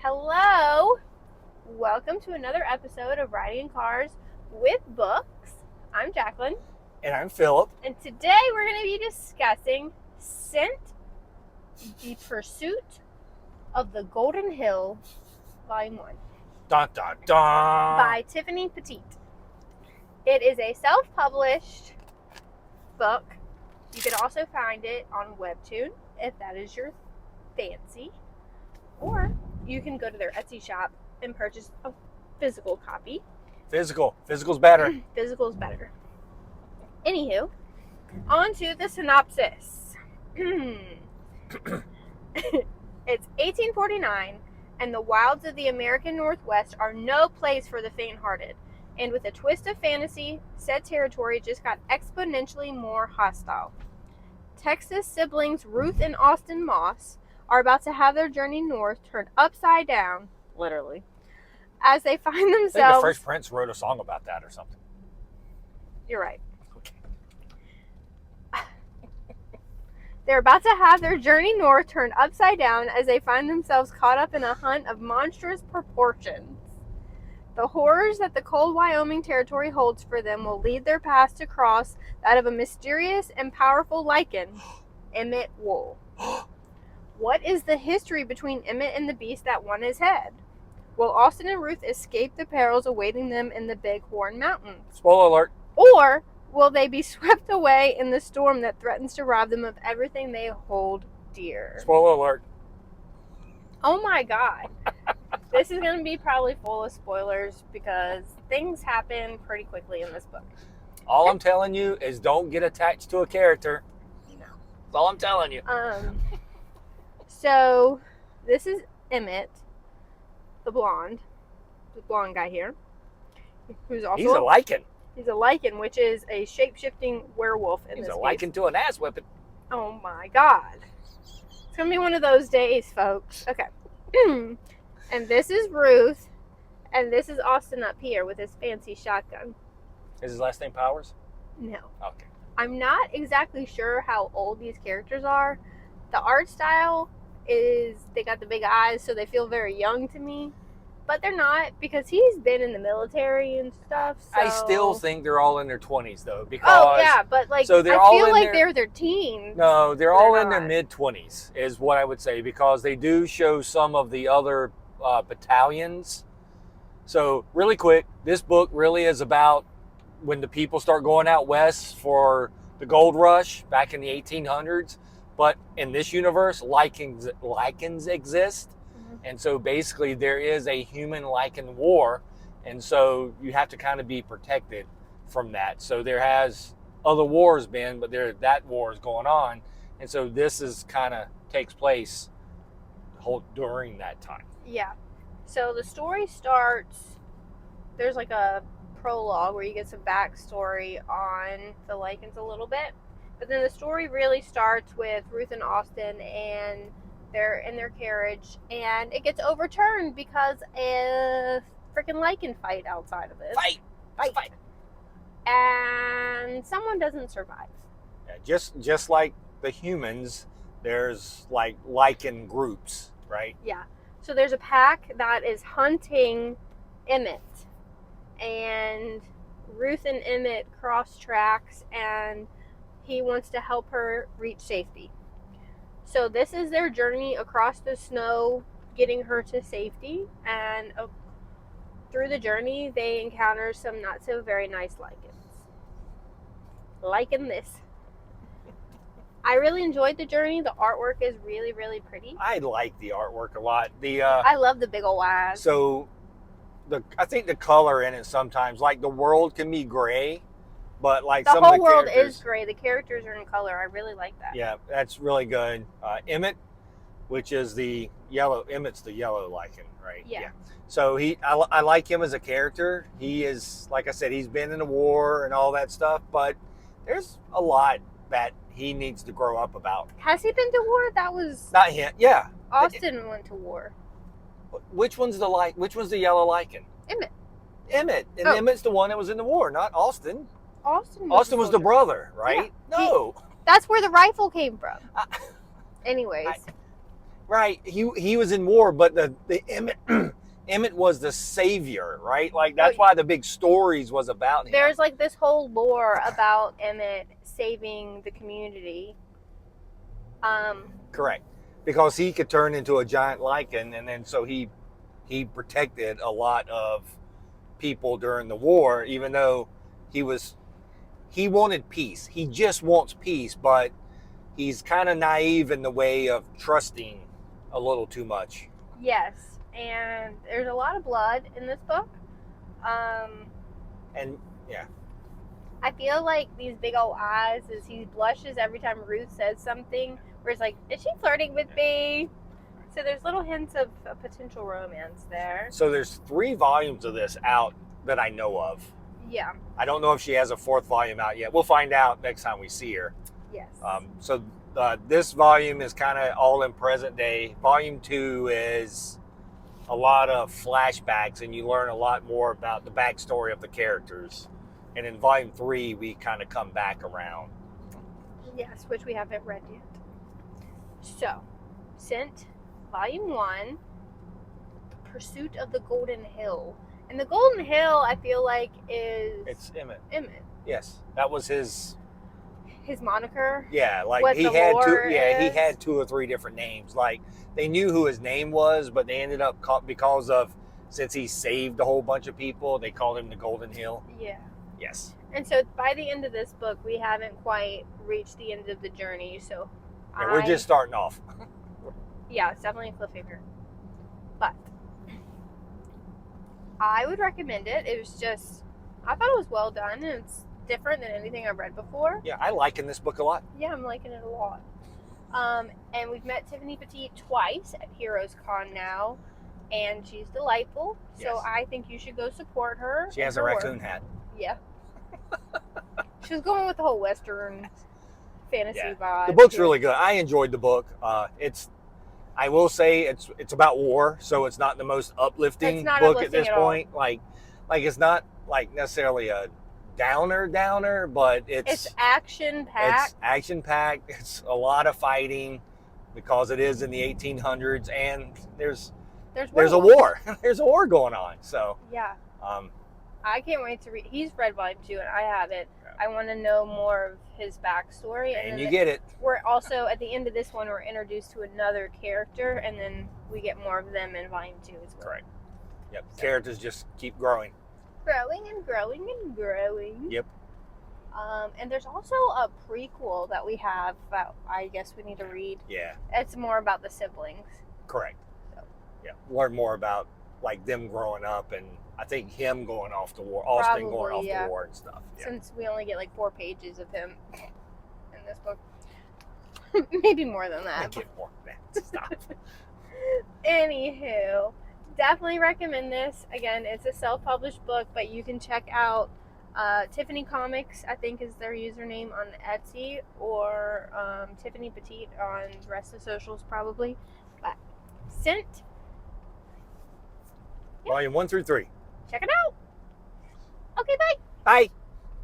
Hello! Welcome to another episode of Riding in Cars with Books. I'm Jaclyn. And I'm Phillip. And today we're going to be discussing Scent, The Pursuit of the Golden Hill, Volume 1. Dun, dun, dun. By Tiffany Petitt. It is a self-published book. You can also find it on Webtoon, if that is your fancy. Or you can go to their Etsy shop and purchase a physical copy. Physical's better. Physical's better. Anywho, on to the synopsis. It's 1849, and the wilds of the American Northwest are no place for the faint-hearted. And with a twist of fantasy, said territory just got exponentially more hostile. Texas siblings Ruth and Austin Moss are about to have their journey north turned upside down, literally, as they find themselves... I think the Fresh Prince wrote a song about that or something. You're right. Okay. They're about to have their journey north turned upside down as they find themselves caught up in a hunt of monstrous proportions. The horrors that the cold Wyoming territory holds for them will lead their paths to cross that of a mysterious and powerful lycan, Emmett Wool. What is the history between Emmett and the beast that won his head? Will Austin and Ruth escape the perils awaiting them in the Bighorn Mountains? Spoiler alert. Or will they be swept away in the storm that threatens to rob them of everything they hold dear? Spoiler alert. Oh my god. This is going to be probably full of spoilers because things happen pretty quickly in this book. All I'm telling you is don't get attached to a character. No. That's all I'm telling you. So, this is Emmett, the blonde guy here, who's also... He's a lycan. He's a lycan, which is a shape-shifting werewolf in this He's a case. lycan to an ass whipping. Oh my god. It's going to be one of those days, folks. Okay. And this is Ruth, and this is Austin up here with his fancy shotgun. Is his last name Powers? No. Okay. I'm not exactly sure how old these characters are. The art style is, they got the big eyes, so they feel very young to me. But they're not, because he's been in the military and stuff. So... I still think they're all in their 20s, though. Because oh, yeah, but like, so they're I all feel in like their... they're teens. No, they're all in not. their mid-20s, is what I would say, because they do show some of the other battalions. So, really quick, this book really is about when the people start going out west for the gold rush back in the 1800s. But in this universe, lycans exist. And so basically there is a human lycan war. And so you have to kind of be protected from that. So there has other wars been, but that war is going on. And so this is kind of takes place during that time. Yeah. So the story starts, there's like a prologue where you get some backstory on the lycans a little bit. But then the story really starts with Ruth and Austin, and they're in their carriage, and it gets overturned because a freaking lycan fight outside of it. Fight. And someone doesn't survive. Yeah, just like the humans, there's like lycan groups, right? Yeah. So there's a pack that is hunting Emmett, and Ruth and Emmett cross tracks, and he wants to help her reach safety. So this is their journey across the snow, getting her to safety, and through the journey they encounter some not so very nice lycans. Liking this. I really enjoyed the journey. The artwork is really, really pretty. I like the artwork a lot. I love the big old eyes. So I think the color in it sometimes, like the world can be gray, but like the some whole of the world characters, is gray. The characters are in color. I really like that. Yeah, that's really good. Emmett, which is the yellow. Emmett's the yellow lycan, right? Yeah. So I like him as a character. He is, like I said, he's been in the war and all that stuff, but there's a lot that he needs to grow up about. Has he been to war? That was not him. Yeah. Austin went to war. Which one's the yellow lycan? Emmett. And Emmett's the one that was in the war, not Austin. Austin was the brother, right? Yeah. No. That's where the rifle came from. Anyways. Right. He was in war, but the Emmett Emmett was the savior, right? Like that's why the big stories was about him. There's like this whole lore about Emmett saving the community. Correct. Because he could turn into a giant lycan, and then so he protected a lot of people during the war, even though he wanted peace. He just wants peace, but he's kind of naive in the way of trusting a little too much. Yes, and there's a lot of blood in this book. And yeah, I feel like these big old eyes as he blushes every time Ruth says something, where it's like, is she flirting with me? So there's little hints of a potential romance there. So there's 3 volumes of this out that I know of. Yeah. I don't know if she has a 4th volume out yet. We'll find out next time we see her. Yes. So this volume is kind of all in present day. Volume 2 is a lot of flashbacks, and you learn a lot more about the backstory of the characters. And in volume 3, we kind of come back around. Yes, which we haven't read yet. So, Scent, volume 1, The Pursuit of the Golden Hill. And the Golden Hill, I feel like, is... It's Emmett. Emmett. Yes, that was his moniker. Yeah, like what he the had lore he is. had 2 or 3 different names. Like they knew who his name was, but they ended up because of since he saved a whole bunch of people, they called him the Golden Hill. Yeah. Yes. And so by the end of this book, we haven't quite reached the end of the journey. So Yeah, we're just starting off. Yeah, it's definitely a cliffhanger. But I would recommend it. It was just, I thought it was well done, and it's different than anything I've read before. Yeah, I liking this book a lot. Yeah, I'm liking it a lot. And we've met Tiffany Petitt twice at Heroes Con now, and she's delightful. Yes. So I think you should go support her. She has a raccoon hat. Yeah. She was going with the whole Western fantasy vibe. The book's really good. I enjoyed the book. I will say it's about war, so it's not the most uplifting book at this point. Like it's not like necessarily a downer, but it's action packed. It's action packed. It's a lot of fighting because it is in the 1800s, and there's a war. There's a war going on. So yeah. I can't wait to read. He's read volume 2, and I haven't. Yeah. I want to know more of his backstory. And you get it. We're also, at the end of this one, we're introduced to another character, and then we get more of them in volume 2 as well. Correct. Yep. So. Characters just keep growing. Growing and growing and growing. Yep. And there's also a prequel that we have that I guess we need to read. Yeah. It's more about the siblings. Correct. So. Yeah. Learn more about like them growing up, and I think him going off to war, Austin going off to war and stuff. Yeah. Since we only get like 4 pages of him in this book. Maybe more than that. Get more than that. Stop. Anywho, definitely recommend this. Again, it's a self-published book, but you can check out Tiffany Comics, I think is their username on Etsy, or Tiffany Petitt on the rest of the socials probably. But Scent. Yeah. Volume 1 through 3. Check it out. Okay, bye. Bye.